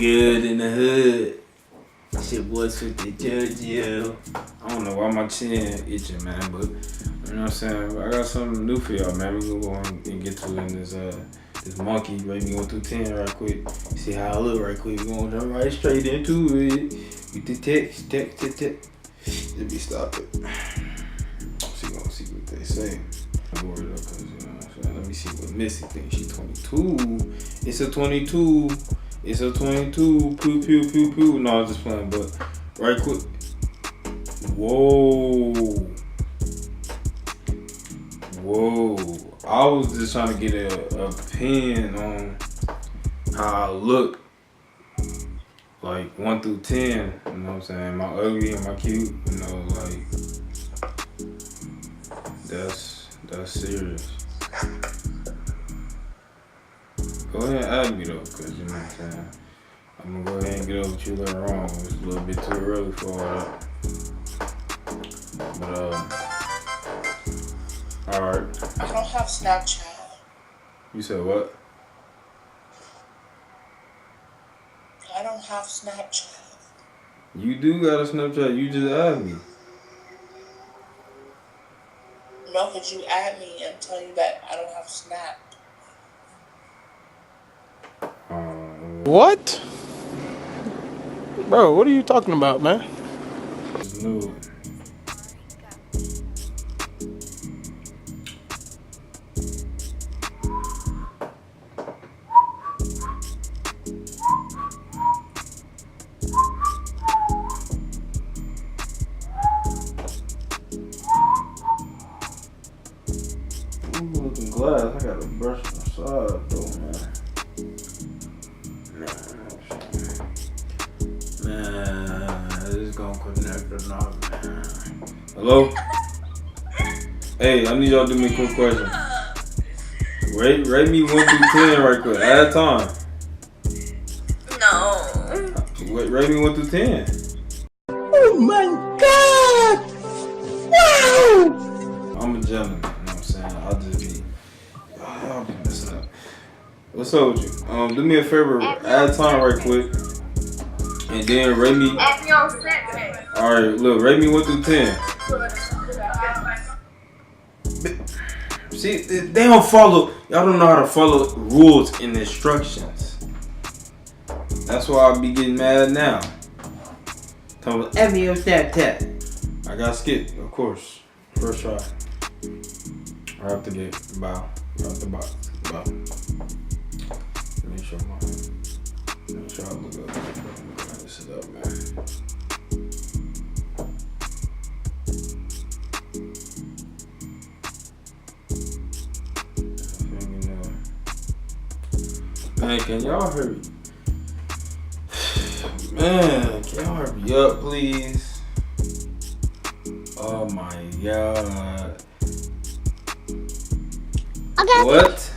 good in the hood? Shit, boys with the JoJo. I don't know why my chin itching, man, but you know what I'm saying. I got something new for y'all, man. We gonna go on and get to it in this monkey. Maybe 1 through 10 right quick. See how I look right quick. We gonna jump right straight into it with the text. Let me stop it. See what they say. I'm worried though, cause you know what I'm saying. Let me see what Missy thinks. She 22. It's a 22. It's a 22. Pew pew pew pew. No, I'm just playing. But right quick. Whoa. I was just trying to get a opinion on how I look. Like 1 through 10. You know what I'm saying? Am I ugly? Am I cute? You know, like that's serious. Go ahead and add me though, cause you know what I'm saying. I'm gonna go ahead and get over with you later on. It's a little bit too early for all that. But alright. I don't have Snapchat. You said what? I don't have Snapchat. You do got a Snapchat. You just add me. No, could you add me and tell you that I don't have Snap? What? Bro, what are you talking about, man? No. I'm looking glass. I gotta brush my side though, man. Man, this gonna connect or not, man. Hello? Hey, I need y'all to do me a quick question. Rate me 1 through 10 right quick. Add time. No. Rate me 1 through 10. Oh my God! Wow! I'm a gentleman, you know what I'm saying? I'll just be, I'll be messing up. What's up with you? Do me a favor, add time right quick. And then rate me. Alright, look, rate me 1 through 10. See, they don't follow, y'all don't know how to follow rules and instructions. That's why I be getting mad now. Tell me, add me on Snapchat. I got skipped, of course. First try. Right out the gate. Bow. Right out the box. Bow. Make sure I look up. This is up, man. Man, can y'all hurry? Man, can y'all hurry up, please? Oh my God. Okay. What?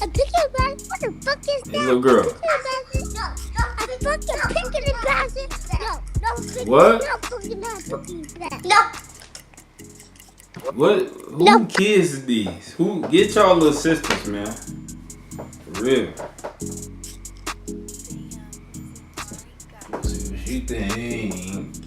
A picture bag? What the fuck is that? Little girl. A fucking picture basket? No. What? No fucking bag. No. What? Who kids these? Who? Get y'all little sisters, man. For real. Let's see what she think.